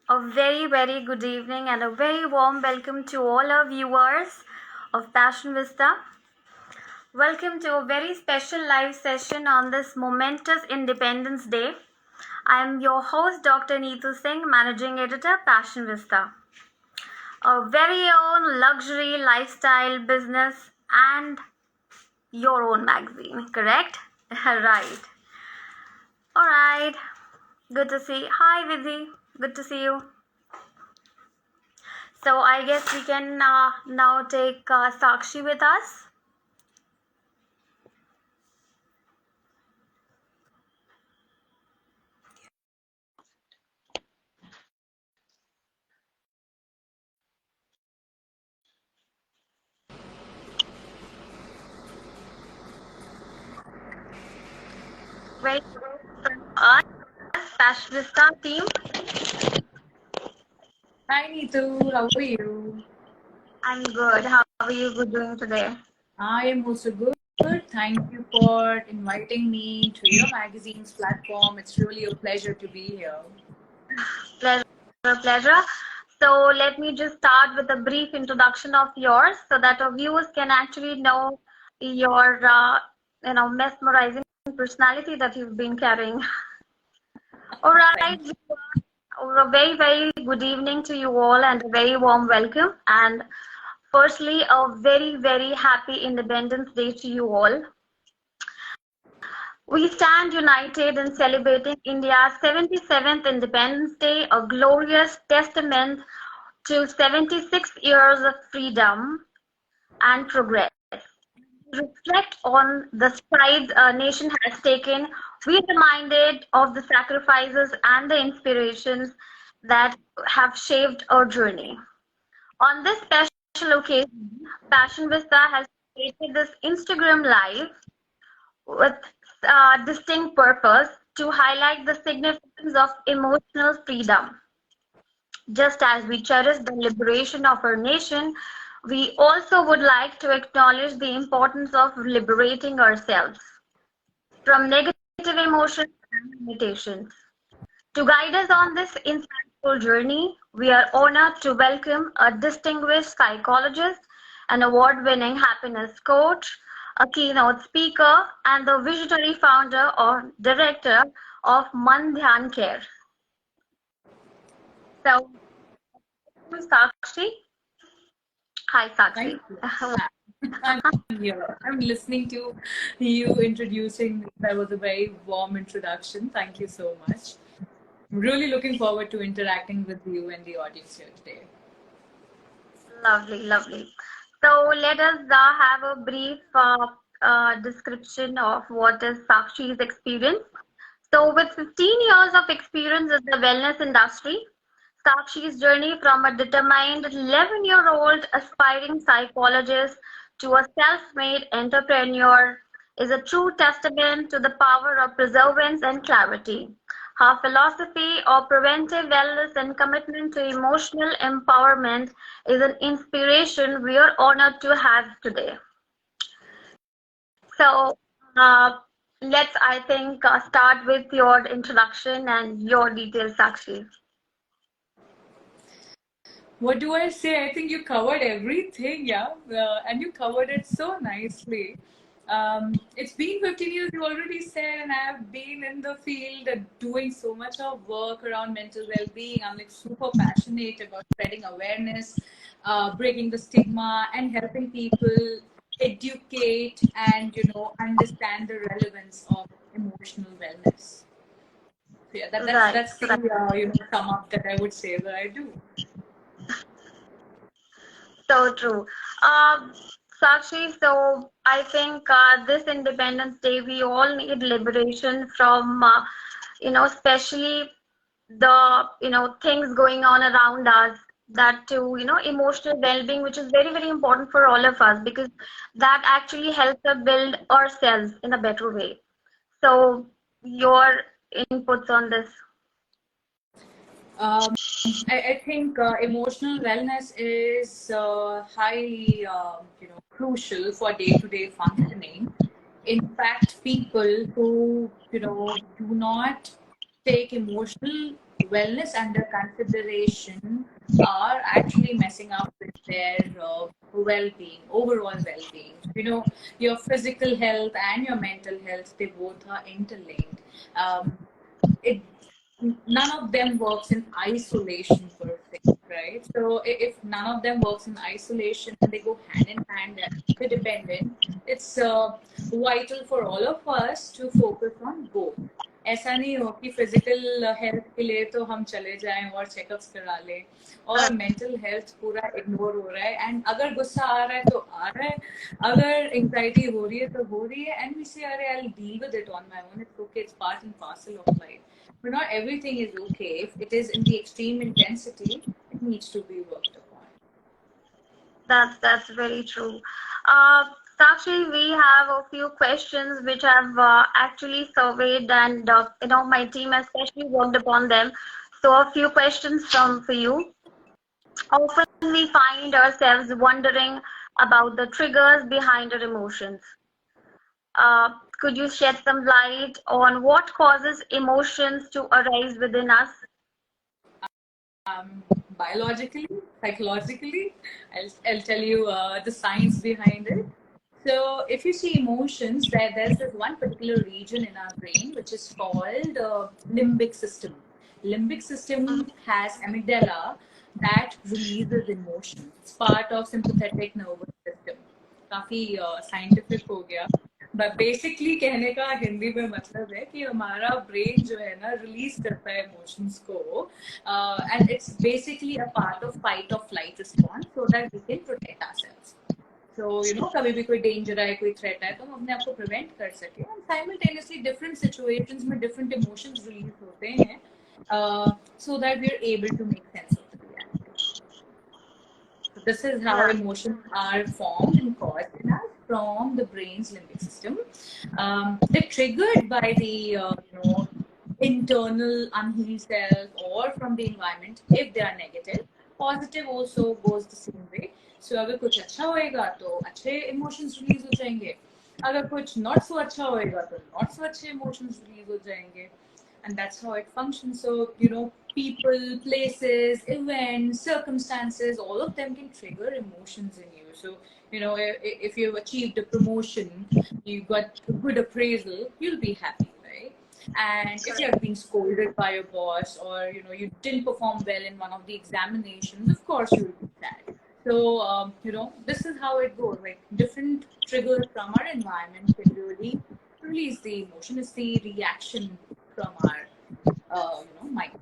A very, very good evening and a very warm welcome to all our viewers of Passion Vista. Welcome to a very special live session on this momentous Independence Day. I am your host, Dr. Neetu Singh, Managing Editor, Passion Vista. Our very own luxury lifestyle business and your own magazine, correct? Right. All right. Good to see. Hi, Vidhi. Good to see you. So I guess we can now take Sakshi with us. Very from us, Passionista team. Hi Neetu, how are you? I'm good. How are you doing today? I am also good. Thank you for inviting me to your magazine's platform. It's really a pleasure to be here. Pleasure, pleasure. So let me just start with a brief introduction of yours, so that our viewers can actually know your, mesmerizing personality that you've been carrying. All right. Thank you. A very, very good evening to you all and a very warm welcome. And firstly, a very, very happy Independence Day to you all. We stand united in celebrating India's 77th Independence Day, a glorious testament to 76 years of freedom and progress. Reflect on the strides our nation has taken, we are reminded of the sacrifices and the inspirations that have shaped our journey. On this special occasion, Passion Vista has created this Instagram Live with distinct purpose to highlight the significance of emotional freedom. Just as we cherish the liberation of our nation, we also would like to acknowledge the importance of liberating ourselves from negative emotions and limitations. To guide us on this insightful journey, we are honored to welcome a distinguished psychologist, an award-winning happiness coach, a keynote speaker, and the visionary founder or director of Mandhyan Care. So, Sakshi. Hi, Sakshi. Thank you. I'm here. I'm listening to you introducing me. That was a very warm introduction. Thank you so much. I'm really looking forward to interacting with you and the audience here today. Lovely, lovely. So let us have a brief description of what is Sakshi's experience. So with 15 years of experience in the wellness industry, Sakshi's journey from a determined 11-year-old aspiring psychologist to a self-made entrepreneur is a true testament to the power of perseverance and clarity. Her philosophy of preventive wellness and commitment to emotional empowerment is an inspiration we are honored to have today. So, let's, I think, start with your introduction and your details, Sakshi. What do I say? I think you covered everything, yeah, and you covered it so nicely. It's been 15 years, you already said, and I have been in the field doing so much of work around mental well being. I'm like super passionate about spreading awareness, breaking the stigma, and helping people educate and understand the relevance of emotional wellness. So yeah, Right, that's the right. sum up that I would say that I do. So true. Sakshi, so I think this Independence Day, we all need liberation from, especially the, things going on around us. That too, emotional well-being, which is very, very important for all of us because that actually helps us build ourselves in a better way. So, your inputs on this. Um, I think emotional wellness is highly, crucial for day-to-day functioning. In fact, people who, do not take emotional wellness under consideration are actually messing up with their well-being, overall well-being. You know, your physical health and your mental health, they both are interlinked. It None of them works in isolation per se, right? So if none of them works in isolation and they go hand in hand, they're interdependent, it's vital for all of us to focus on both. ऐसा नहीं हो कि physical health के लिए तो हम चले जाएं और चेकअप्स करा लें और मेंटल हेल्थ पूरा इग्नोर हो रहा है एंड अगर गुस्सा आ रहा है तो आ रहा है अगर एंजाइटी हो रही है तो हो रही है एंड वी से अरे I will deal with it on my own it's okay it's part and parcel of life but not everything is okay. If it is in the extreme intensity, it needs to be worked upon. That's very true. Sakshi, we have a few questions which I've actually surveyed, and my team has especially worked upon them. So a few questions for you. Often we find ourselves wondering about the triggers behind our emotions. Could you shed some light on what causes emotions to arise within us? Biologically, psychologically, I'll tell you the science behind it. So if you see emotions, there's this one particular region in our brain which is called limbic system. Limbic system has amygdala that releases emotions. It's part of sympathetic nervous system. काफी scientific हो गया but basically कहने का हिंदी में मतलब है कि हमारा ब्रेन जो है ना रिलीज करता है इमोशंस को and it's basically a part of fight और flight response so that we can protect ourselves so you know कभी भी कोई डेंजर आए कोई थ्रेट आए तो हम अपने आप को प्रिवेंट कर सके एंड साइमल्टेनियसली डिफरेंट सिचुएशंस में डिफरेंट इमोशंस रिलीज होते हैं so that we are able to make sense of the reality. This is how emotions are formed and caused in us from the brain's limbic system. They're triggered by the internal unhealed self or from the environment if they are negative. Positive also goes the same way. So अगर कुछ अच्छा होएगा तो अच्छे emotions release हो जाएंगे. अगर कुछ not so अच्छा होएगा तो not so अच्छे emotions release हो जाएंगे. And that's how it functions. So, you know, people, places, events, circumstances, all of them can trigger emotions in you. So, you know, if you've achieved a promotion, you got a good appraisal, you'll be happy, right? And if you're being scolded by your boss or, you know, you didn't perform well in one of the examinations, of course you'll be sad. So, you know, this is how it goes. Like different triggers from our environment can really release the emotion. It's the reaction from our mind.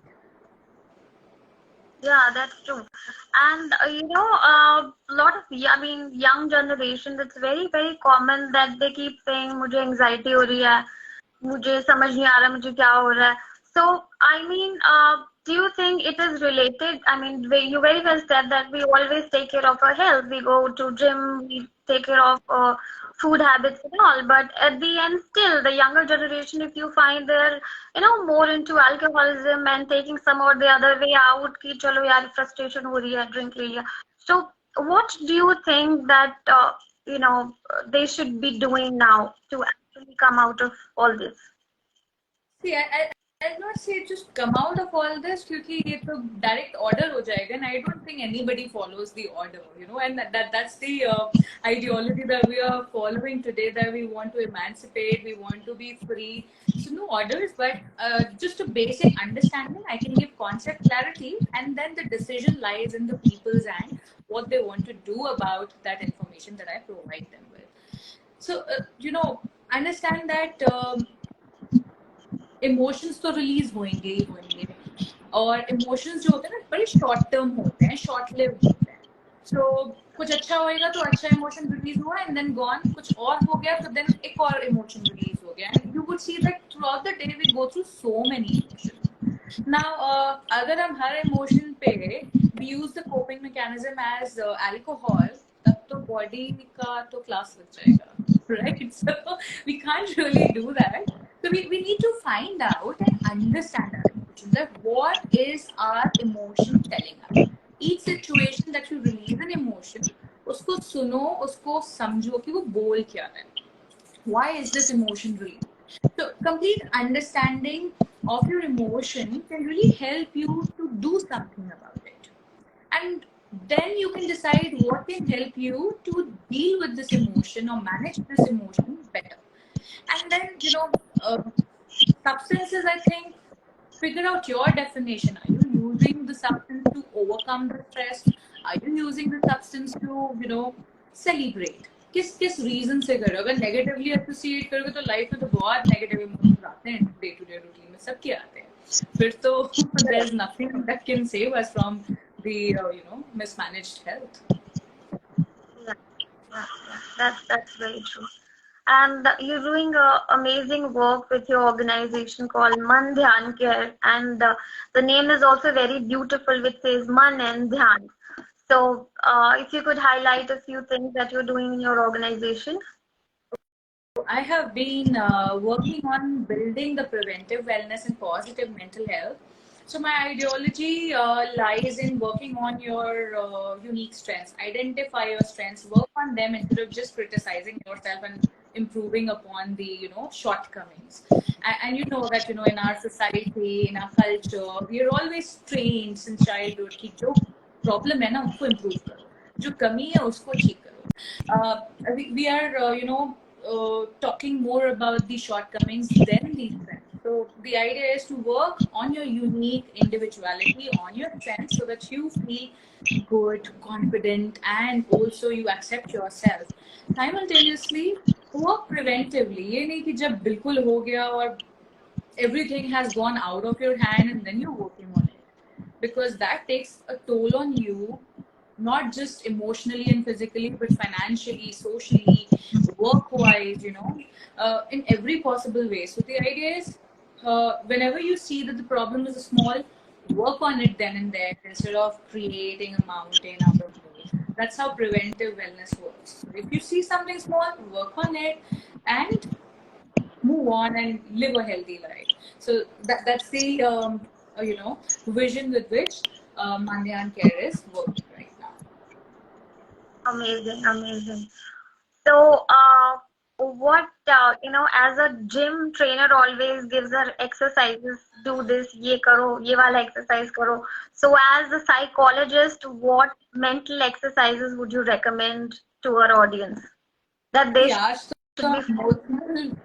Yeah, that's true. And lot of young generation, it's very very common that they keep saying मुझे anxiety हो रही है, मुझे समझ नहीं आ रहा मुझे क्या हो रहा है. So do you think it is related? You very well said that we always take care of our health. We go to gym, we take care of food habits and all. But at the end, still, the younger generation, if you find they're, more into alcoholism and taking some or the other way out, ki chalo yaar frustration ho rahi hai, drink le liya. So what do you think that, they should be doing now to actually come out of all this? See, I'll not say just come out of all this क्योंकि ये तो direct order हो जाएगा and I don't think anybody follows the order, you know, and that's the ideology that we are following today, that we want to emancipate, we want to be free. So no orders, but just a basic understanding. I can give concept clarity and then the decision lies in the people's hand, what they want to do about that information that I provide them with. So, understand that emotions तो release होंगे ही होंगे और emotions जो होते हैं ना बड़े short term होते हैं, शॉर्ट लिव्ड होते हैं. सो कुछ अच्छा होएगा तो अच्छा इमोशन रिलीज हुआ एंड देन गॉन, कुछ और हो गया तो देन एक और इमोशन रिलीज हो गया and you would see that throughout the day we go through so many emotions. Now अगर हम हर इमोशन पे we use the coping mechanism as alcohol, तब तो बॉडी का तो क्लास लग जाएगा, right? So we can't really do that. So we need to find out and understand our emotions. That what is our emotion telling us? Each situation that you release an emotion, उसको सुनो, उसको समझो कि वो बोल क्या रहा है. Why is this emotion released? So complete understanding of your emotion can really help you to do something about it. And then you can decide what can help you to deal with this emotion or manage this emotion better. And then, substances, I think, figure out your definition. Are you using the substance to overcome the stress? Are you using the substance to, celebrate? किस किस reason से करो? अगर negatively associate करोगे तो life में तो बहुत नेगेटिव इमोशंस आते हैं डे टू डे रूटीन में, सबके आते हैं. फिर तो there is nothing that can save us from the mismanaged health. Yeah, that's very true. And you're doing amazing work with your organization called Mandhyan Care, and the name is also very beautiful, which says Man and Dhyan. So, if you could highlight a few things that you're doing in your organization. I have been working on building the preventive wellness and positive mental health. So my ideology lies in working on your unique strengths. Identify your strengths, work on them instead of just criticizing yourself and improving upon the shortcomings. And you know that in our society, in our culture, we are always trained since childhood कि जो problem है ना उसको improve करो, जो कमी है उसको ठीक करो. We are talking more about the shortcomings than the strengths. So the idea is to work on your unique individuality, on your strengths, so that you feel good, confident, and also you accept yourself. Simultaneously, work preventively. ये नहीं कि जब बिल्कुल हो गया और everything has gone out of your hand and then you're working on it, because that takes a toll on you, not just emotionally and physically, but financially, socially, work-wise, in every possible way. So the idea is, whenever you see that the problem is small, work on it then and there instead of creating a mountain out of it. That's how preventive wellness works. So if you see something small, work on it and move on and live a healthy life. So that's the vision with which Mandhyan Care is working right now. Amazing, amazing. So, what as a gym trainer always gives her exercises. Do this, ye karo, ye wala exercise karo. So, as a psychologist, what mental exercises would you recommend to our audience that they Yeah, should be?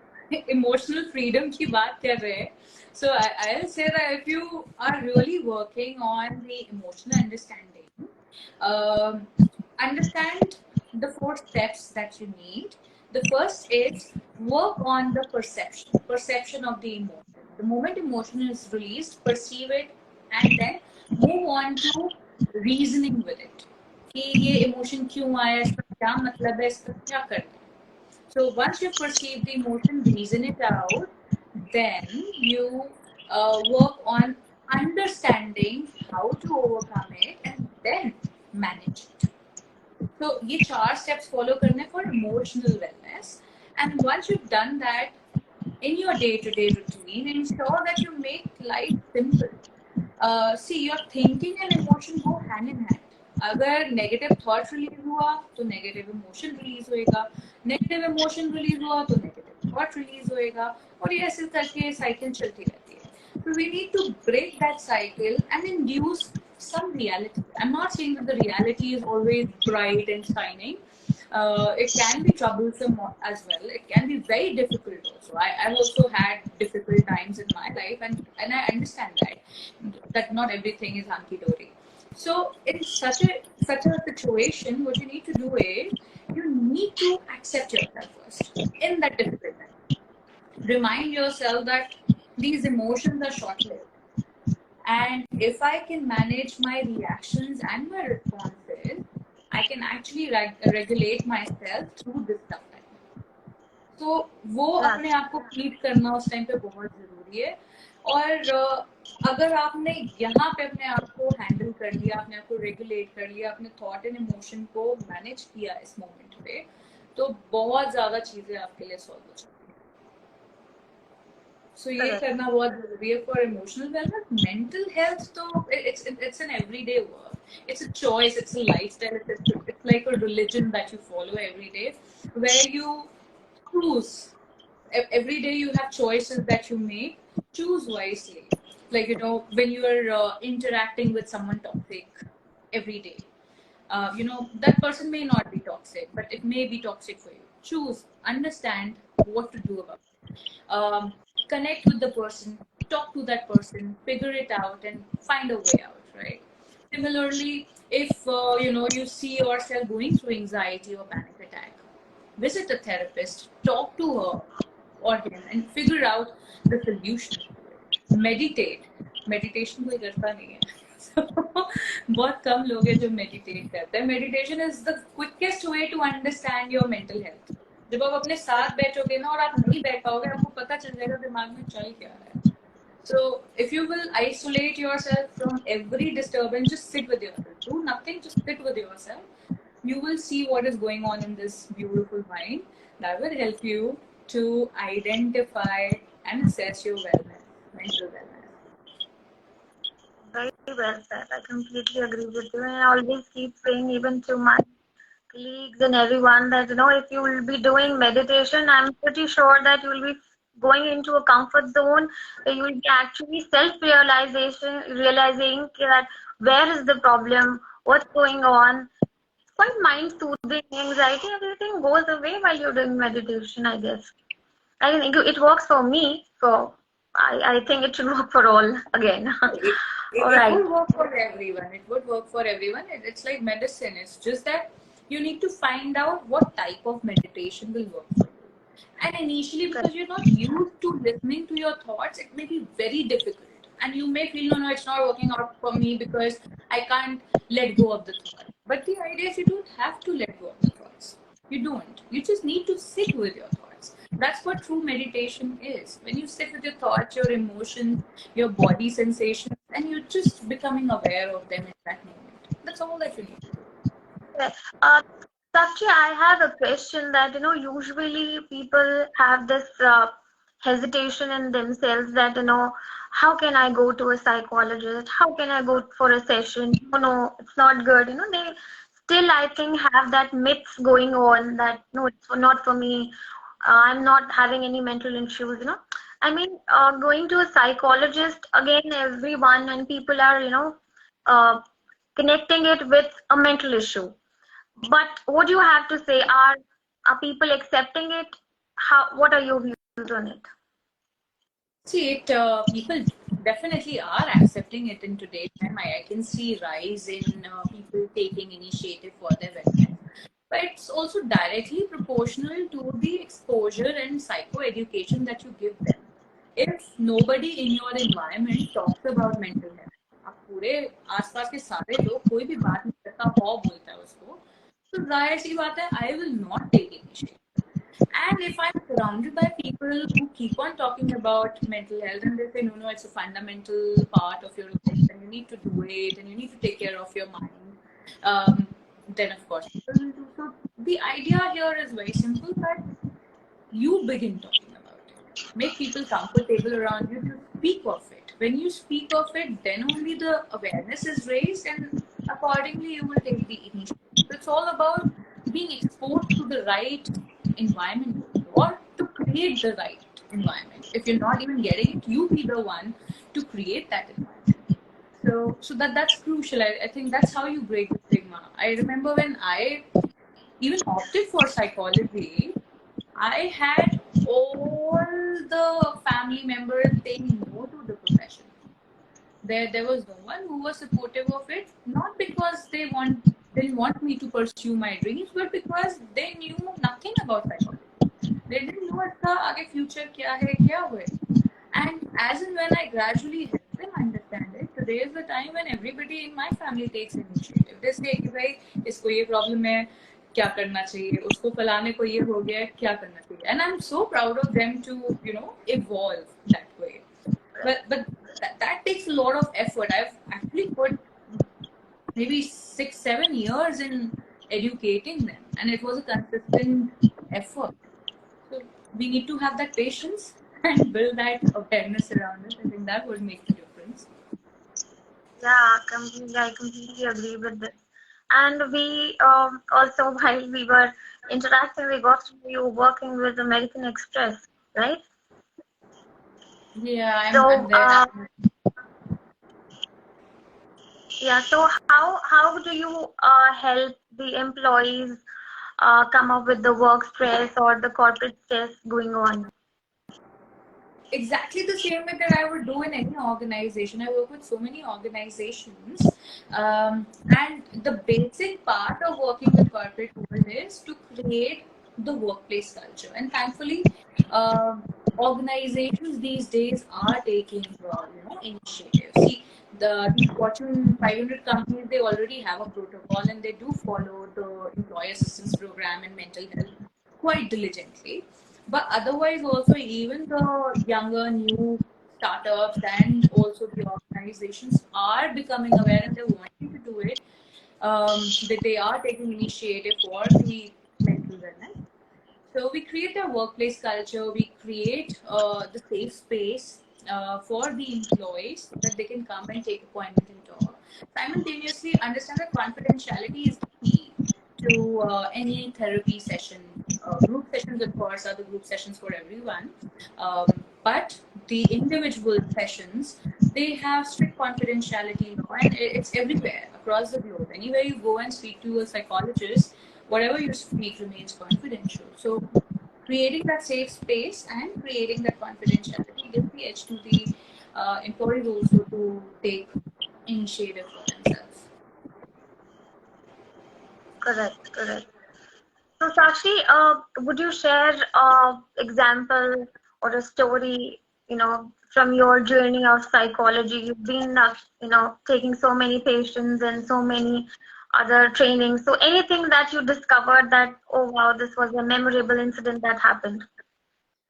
emotional freedom की बात कर रहे हैं. So I'll say that if you are really working on the emotional understanding, understand the 4 steps that you need. The first is work on the perception of the emotion. The moment emotion is released, perceive it, and then move on to reasoning with it. कि ये emotion क्यों आया, इसका क्या मतलब है, इसका क्या करना है. So once you perceive the emotion, reason it out, then you work on understanding how to overcome it and then manage it. So ये 4 steps follow करने for emotional wellness. And once you've done that in your day-to-day routine, ensure that you make life simple. See, your thinking and emotion go hand in hand. अगर negative thought release हुआ तो negative emotion release होएगा, negative emotion release हुआ तो negative thought release होएगा, और ये ऐसे करके साइकिल चलती रहती है. So we need to break that cycle and induce some reality. I'm not saying that the reality is always bright and shining. It can be troublesome as well. It can be very difficult also. I've also had difficult times in my life, and I understand that not everything is hunky-dory. So in such a situation, what you need to do is you need to accept yourself first in that difficult time. Remind yourself that these emotions are short-lived, and if I can manage my reactions and my responses, I can actually regulate myself through this tough time. तो वो अपने आप को keep करना उस time पे बहुत जरूरी है. और अगर आपने यहाँ पे अपने आप को हैंडल कर लिया, अपने आप को रेगुलेट कर लिया, अपने थॉट एंड इमोशन को मैनेज किया इस मोमेंट पे, तो बहुत ज्यादा चीजें आपके लिए सॉल्व हो जाती हैं. So ये करना बहुत जरूरी है for emotional wellness. Mental health तो it's an everyday work. It's a choice. It's a lifestyle. It's like a religion that you follow every day, where you choose every day you have choices that you make. Choose wisely. Like, when you are interacting with someone toxic every day, that person may not be toxic, but it may be toxic for you. Choose, understand what to do about it. Connect with the person, talk to that person, figure it out, and find a way out, right? Similarly, if you see yourself going through anxiety or panic attack, visit a therapist, talk to her or him, and figure out the solution to it. Meditate. Meditation कोई करता नहीं है. So, बहुत कम लोग हैं जो meditate करते हैं. Meditation is the quickest way to understand your mental health. जब आप अपने साथ बैठोगे ना और आप नहीं बैठ पाओगे, आपको पता चल जाएगा दिमाग में चल क्या रहा है. So if you will isolate yourself from every disturbance, just sit with yourself. Do nothing, just sit with yourself. You will see what is going on in this beautiful mind. That will help you to identify and assess your wellness, mental wellness. Very well said. I completely agree with you. And I always keep saying, even to my colleagues and everyone, that if you will be doing meditation, I'm pretty sure that you will be going into a comfort zone where you will be actually realizing that where is the problem, what's going on. It's quite mind soothing, anxiety, everything goes away while you're doing meditation, I guess. I think it works for me, so I think it should work for all again. All It right. would work for everyone. It would work for everyone. It's like medicine. It's just that you need to find out what type of meditation will work for you. And initially, because you're not used to listening to your thoughts, it may be very difficult. And you may feel, no, it's not working out for me because I can't let go of the thought. But the idea is you don't have to let go of the thoughts. You don't. You just need to sit with your thoughts. That's what true meditation is. When you sit with your thoughts, your emotions, your body sensations, and you're just becoming aware of them in that moment. That's all that you need to do. Sakshi, I have a question that, usually people have this hesitation in themselves that, how can I go to a psychologist? How can I go for a session? No, it's not good. They still, I think, have that myths going on that, no, it's not for me. I'm not having any mental issues. I mean, going to a psychologist, again, everyone and people are, connecting it with a mental issue. But what do you have to say? Are people accepting it? What are your views on it? See, people definitely are accepting it in today's time. I can see rise in people taking initiative for their wellness. But it's also directly proportional to the exposure and psychoeducation that you give them. If nobody in your environment talks about mental health, अब पूरे आसपास के सारे लोग कोई भी बात नहीं करता हो बोलता है उसको, तो जाहिर सी बात है, I will not take initiative. And if I'm surrounded by people who keep on talking about mental health and they say, no, it's a fundamental part of your life and you need to do it and you need to take care of your mind, then of course people will do so. The idea here is very simple, that you begin talking about it. Make people comfortable around you to speak of it. When you speak of it, then only the awareness is raised and accordingly you will take the initiative. So it's all about being exposed to the right environment or to create the right environment. If you're not even getting it, you be the one to create that environment. So that's crucial. I think that's how you break the stigma. I remember when I even opted for psychology, I had all the family members saying no to the profession. There was no one who was supportive of it, not because they didn't want me to pursue my dreams, but because they knew nothing about psychology. They didn't know इसका आगे future क्या है, क्या हुए. And as and when I gradually helped them understand it, today is the time when everybody in my family takes initiative. They say कि भाई इसको ये problem है, क्या करना चाहिए, उसको फलाने को ये हो गया, क्या करना चाहिए. And I'm so proud of them to evolve that way. But that takes a lot of effort. I've actually put maybe 6-7 years in educating them, and it was a consistent effort. So we need to have that patience and build that awareness around it. I think that would make the difference. Yeah, I completely agree with this. And we also, while we were interacting, we got to know you working with American Express. right? Yeah, I'm So, there. yeah. So, how do you help the employees come up with the work stress or the corporate stress going on? Exactly the same way that I would do in any organization. I work with so many organizations, and the basic part of working with corporate world is to create the workplace culture. And thankfully, organizations these days are taking initiative. See, these Fortune 500 companies, they already have a protocol and they do follow the employee assistance program and mental health quite diligently. But otherwise, also even the younger new startups and also the organizations are becoming aware and they're wanting to do it. That they are taking initiative for the mental wellness. So we create a workplace culture. We create the safe space for the employees so that they can come and take appointment and talk. Simultaneously, understand that confidentiality is the key to any therapy session. Group sessions, of course, are the group sessions for everyone. But the individual sessions, they have strict confidentiality law, and it's everywhere across the globe. Anywhere you go and speak to a psychologist, whatever you speak remains confidential. So creating that safe space and creating that confidentiality gives the edge to the employees also to take initiative for themselves. Correct, correct. So, Sakshi, would you share example or a story, from your journey of psychology? You've been, taking so many patients and so many other trainings. So, anything that you discovered that, oh wow, this was a memorable incident that happened?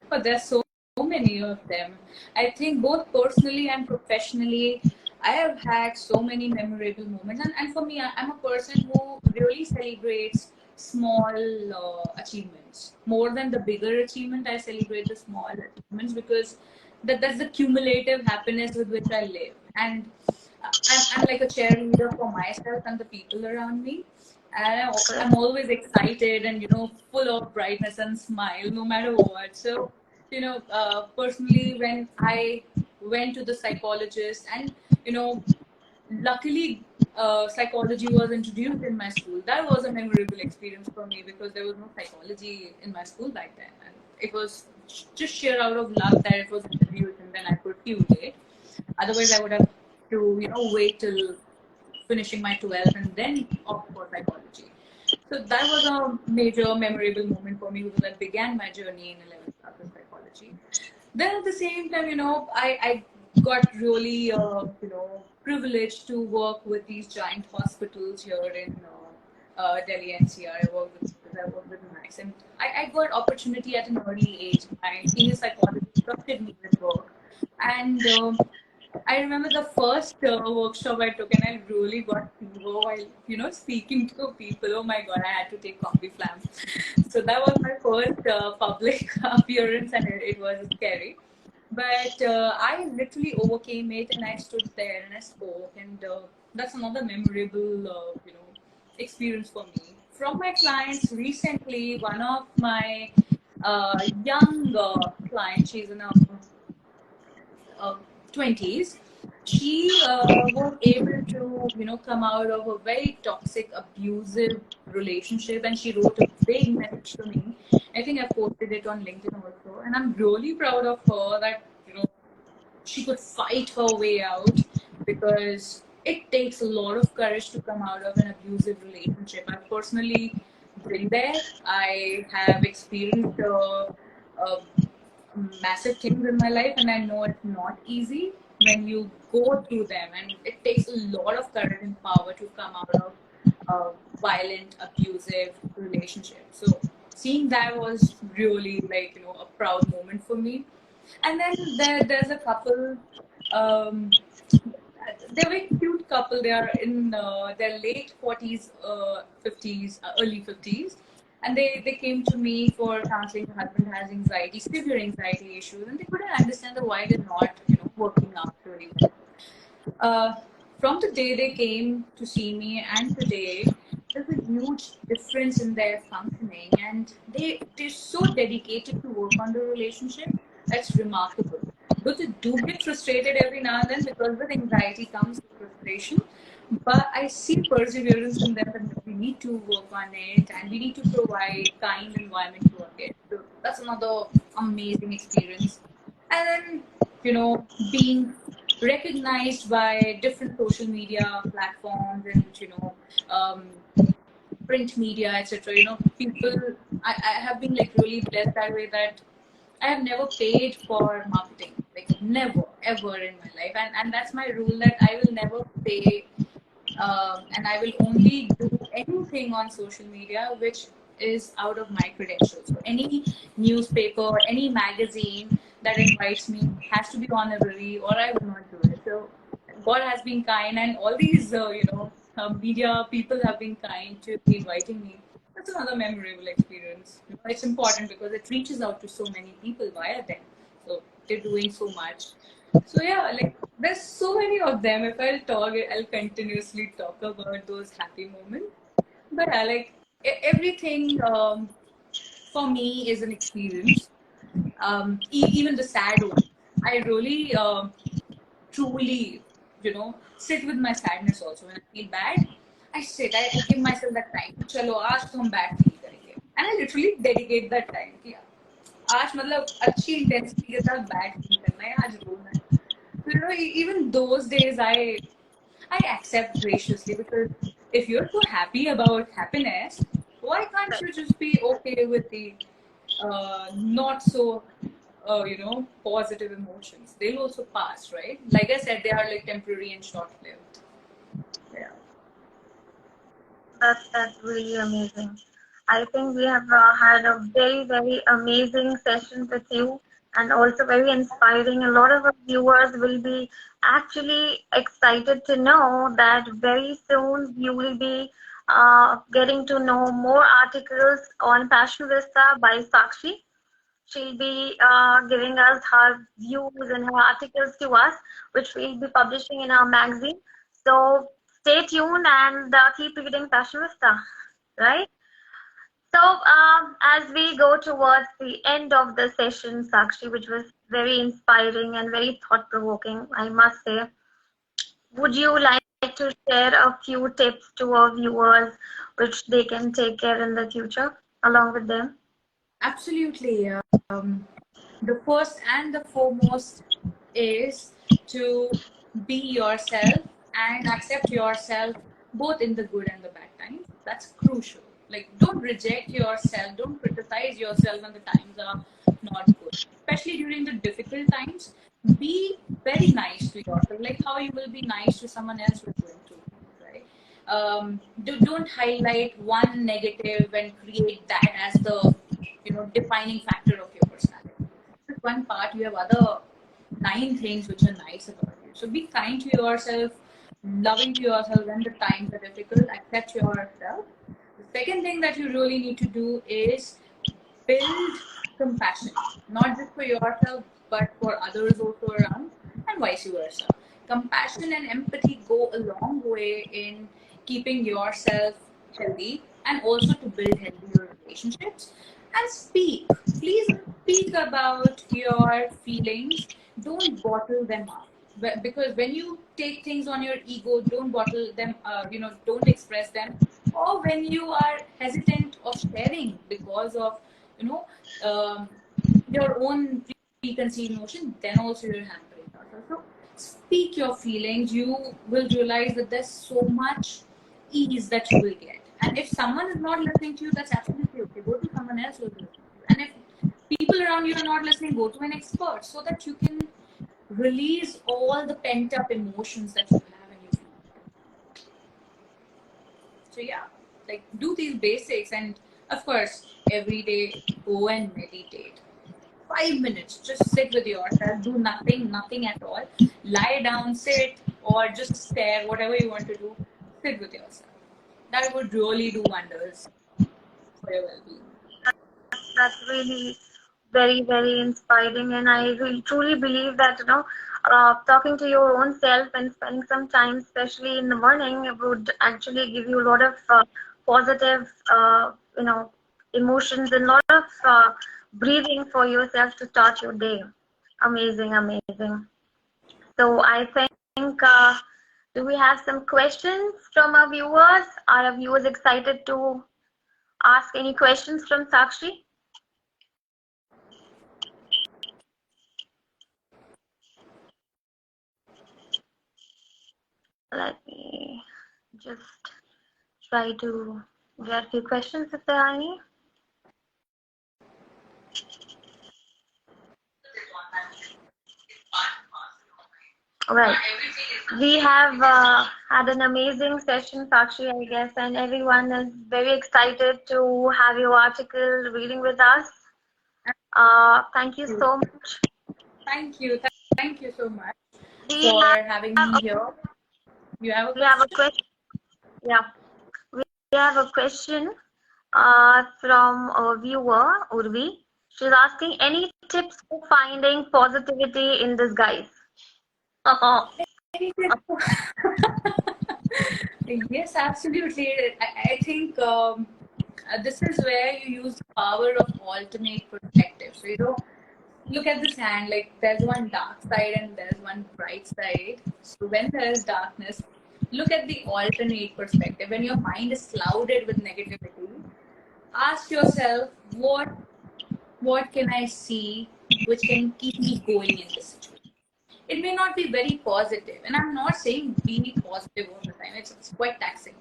But there's so many of them. I think both personally and professionally, I have had so many memorable moments. And for me, I'm a person who really celebrates small achievements. More than the bigger achievement, I celebrate the small achievements because that's the cumulative happiness with which I live. And I'm like a cheerleader for myself and the people around me. And I'm always excited and, full of brightness and smile no matter what. So, personally, when I went to the psychologist and, luckily, psychology was introduced in my school. That was a memorable experience for me because there was no psychology in my school back then. And it was just sheer out of luck that it was introduced and then I pursued it. Otherwise, I would have to, wait till finishing my 12th and then opt for psychology. So that was a major memorable moment for me because I began my journey in 11th class in psychology. Then at the same time, I got really, privileged to work with these giant hospitals here in Delhi NCR. I worked with Max, and I got opportunity at an early age. My senior psychologist trusted me with work, and I remember the first workshop I took, and I really got fever while speaking to people. Oh my god, I had to take Flam. So that was my first public appearance, and it was scary. But I literally overcame it, and I stood there and I spoke, and that's another memorable, experience for me. From my clients recently, one of my young clients, she's in her uh, 20s, she was able to come out of a very toxic abusive relationship, and she wrote a big message to me. I think I've posted it on LinkedIn also, and I'm really proud of her that she could fight her way out, because it takes a lot of courage to come out of an abusive relationship. I've personally been there. I have experienced massive things in my life, and I know it's not easy when you go through them, and it takes a lot of courage and power to come out of a violent, abusive relationship. So seeing that was really like a proud moment for me. And then there's a couple. Um, they're a very cute couple. They are in their late 40s, 50s, early 50s. And they came to me for counseling. The husband has anxiety, severe anxiety issues, and they couldn't understand why they're not, working out really well. Uh, from the day they came to see me and today, there's a huge difference in their functioning, and they're so dedicated to work on the relationship. That's remarkable. Though they do get frustrated every now and then, because with anxiety comes frustration, but I see perseverance in them, that we need to work on it and we need to provide kind environment to our kids. So that's another amazing experience. And then, being recognized by different social media platforms and, um, print media, etc. People, I have been like really blessed that way, that I have never paid for marketing, like never, ever in my life. And that's my rule, that I will never pay, and I will only do anything on social media which is out of my credentials. So any newspaper, any magazine that invites me has to be honorary, or I will not do it. So God has been kind, and all these, media people have been kind to be inviting me. That's another memorable experience. It's important because it reaches out to so many people via them. So they're doing so much. So yeah, like there's so many of them. If I'll talk, I'll continuously talk about those happy moments. But yeah, like everything, for me is an experience. Even the sad ones. I really, truly, sit with my sadness also. When I feel bad, I sit. I give myself that time. Chalo, aaj to hum bad feel karenge. And I literally dedicate that time. कि आज मतलब अच्छी intensity के साथ bad feel करना है, आज रोना है. So, even those days I accept graciously, because if you're so happy about happiness, why can't you just be okay with the not so positive emotions? They'll also pass, right? Like I said, they are like temporary and short-lived. Yeah. That's really amazing. I think we have had a very, very amazing session with you, and also very inspiring. A lot of our viewers will be actually excited to know that very soon you will be getting to know more articles on Passion Vista by Sakshi. She'll be giving us her views and her articles to us, which we'll be publishing in our magazine. So stay tuned and keep reading Passion Vista, right? So as we go towards the end of the session, Sakshi, which was very inspiring and very thought-provoking, I must say, would you like to share a few tips to our viewers which they can take care in the future along with them? Absolutely. The first and the foremost is to be yourself and accept yourself both in the good and the bad times. That's crucial. Like, don't reject yourself, don't criticize yourself when the times are not good, especially during the difficult times. Be very nice to yourself, like how you will be nice to someone else who's going through things, right? Don't highlight one negative and create that as the defining factor of your personality. Just one part, you have other 9 things which are nice about you. So be kind to yourself, loving to yourself when the times are difficult, accept yourself. The second thing that you really need to do is build compassion, not just for yourself, but for others also around, and vice versa. Compassion and empathy go a long way in keeping yourself healthy and also to build healthier relationships. And speak. Please speak about your feelings. Don't bottle them up. Because when you take things on your ego, don't bottle them, don't express them. Or when you are hesitant of sharing because of, you know, um, your own preconceived notion, then also you're hampering yourself. So speak your feelings. You will realize that there's so much ease that you will get. And if someone is not listening to you, that's absolutely okay. Go to someone else who is listening to you. And if people around you are not listening, go to an expert so that you can release all the pent up emotions that you have and you feel. So yeah, like do these basics, and of course, every day go and meditate. 5 minutes, just sit with yourself, do nothing, nothing at all. Lie down, sit, or just stare, whatever you want to do. Sit with yourself. That would really do wonders for your well being. That's really very, very inspiring, and I really truly believe that talking to your own self and spending some time, especially in the morning, would actually give you a lot of positive, emotions and a lot of breathing for yourself to start your day. Amazing, amazing. So I think, do we have some questions from our viewers? Are our viewers excited to ask any questions from Sakshi? Let me just try to get a few questions if there are any. Right. We have had an amazing session, Sakshi, I guess, and everyone is very excited to have your article reading with us. Thank you so much. Thank you. Thank you so much We for have having me here. You have a we have a question? question. Yeah, we have a question from a viewer, Urvi. She's asking any tips for finding positivity in disguise. Yes, absolutely. I think this is where you use the power of alternate perspective. So, look at the sand, like there's one dark side and there's one bright side. So, when there's darkness, look at the alternate perspective. When your mind is clouded with negativity, ask yourself, what can I see which can keep me going in this situation? It may not be very positive, and I'm not saying be positive all the time. It's quite taxing.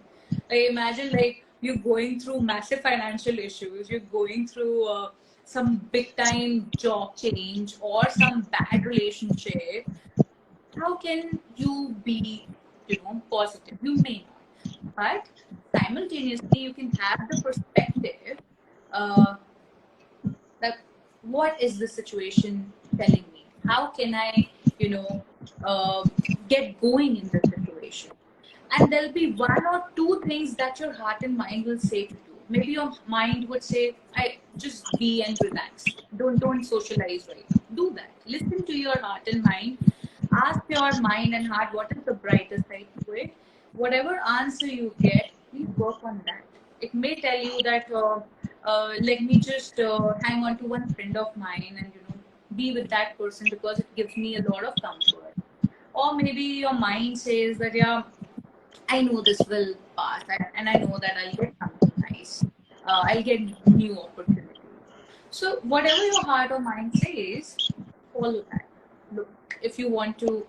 Like imagine like you're going through massive financial issues, you're going through some big time job change or some bad relationship. How can you be, positive? You may not, but simultaneously you can have the perspective uh, that what is the situation telling me? How can I, you know, uh, get going in this situation? And there'll be one or two things that your heart and mind will say to do. Maybe your mind would say, "I just be and relax. Don't socialize right now. Do that. Listen to your heart and mind. Ask your mind and heart what is the brighter side to it. Whatever answer you get, please work on that. It may tell you that let me just hang on to one friend of mine and be with that person because it gives me a lot of comfort. Or maybe your mind says that yeah, I know this will pass and I know that I'll get something nice. I'll get new opportunities. So whatever your heart or mind says, follow that. Look, if you want to,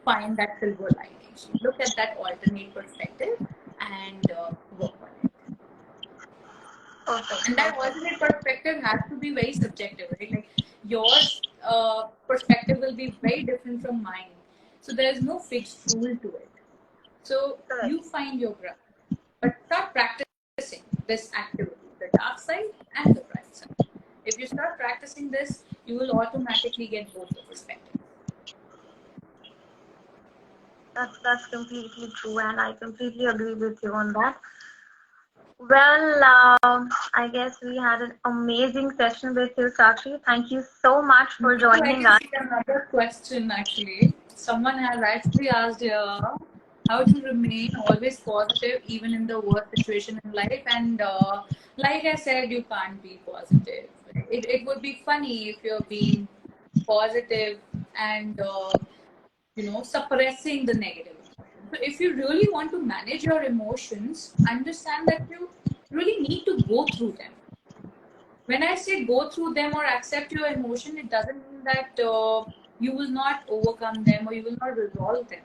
find that silver lining. So look at that alternate perspective and work on it. Perfect. And that alternate perspective has to be very subjective, right? Like yours perspective will be very different from mine. So there's no fixed rule to it. So you find your ground. But start practicing this activity, the dark side and the bright side. If you start practicing this, you will automatically get both the perspectives. That's completely true, and I completely agree with you on that. Well, I guess we had an amazing session with you, Sakshi. Thank you so much for joining us. I can see another question actually. Someone has actually asked how to remain always positive even in the worst situation in life. And like I said, you can't be positive. It would be funny if you're being positive and suppressing the negative emotions. So if you really want to manage your emotions, understand that you really need to go through them. When I say go through them or accept your emotion, it doesn't mean that you will not overcome them or you will not resolve them.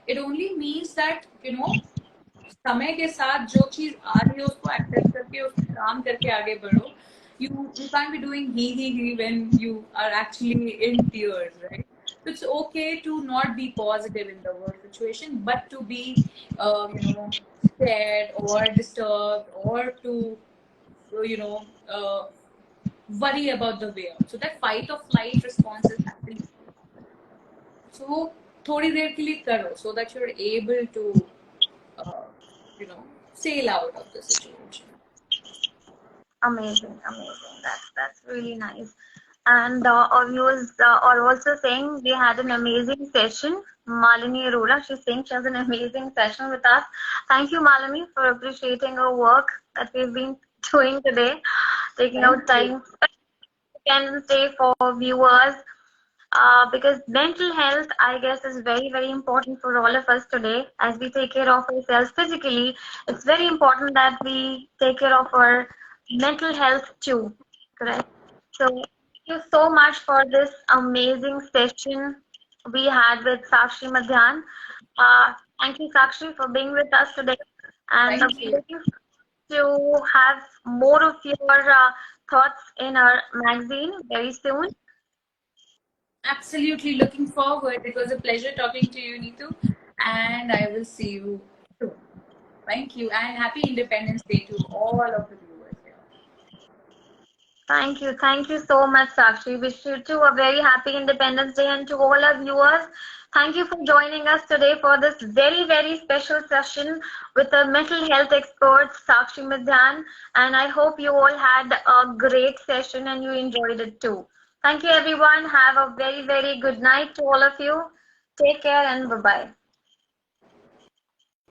It only means that समय के साथ जो चीज आ रही है उसको accept करके उस पर काम करके आगे बढ़ो. You can't be doing he when you are actually in tears, right? So it's okay to not be positive in the worst situation, but to be scared or disturbed or to worry about the way out. So that fight or flight response is happening. So थोड़ी देर के लिए करो so that you're able to sail out of the situation. Amazing, amazing. That's really nice. And our viewers are also saying they had an amazing session. Malini Arora, she's saying she has an amazing session with us. Thank you, Malini, for appreciating our work that we've been doing today, taking Thank out you. time, Independence Day for viewers. Because mental health, I guess, is very, very important for all of us today. As we take care of ourselves physically, it's very important that we take care of our mental health too. Correct? So, thank you so much for this amazing session we had with Sakshi Mandhyan. Thank you, Sakshi, for being with us today. And Thank we're you. looking to have more of your thoughts in our magazine very soon. Absolutely looking forward. It was a pleasure talking to you, Neetu, and I will see you soon. Thank you, and happy Independence Day to all of the viewers here. Thank you. Thank you so much, Sakshi. Wish you too a very happy Independence Day, and to all our viewers, thank you for joining us today for this very, very special session with the mental health expert, Sakshi Mandhyan. And I hope you all had a great session and you enjoyed it too. Thank you, everyone. Have a very, very good night to all of you. Take care and bye-bye.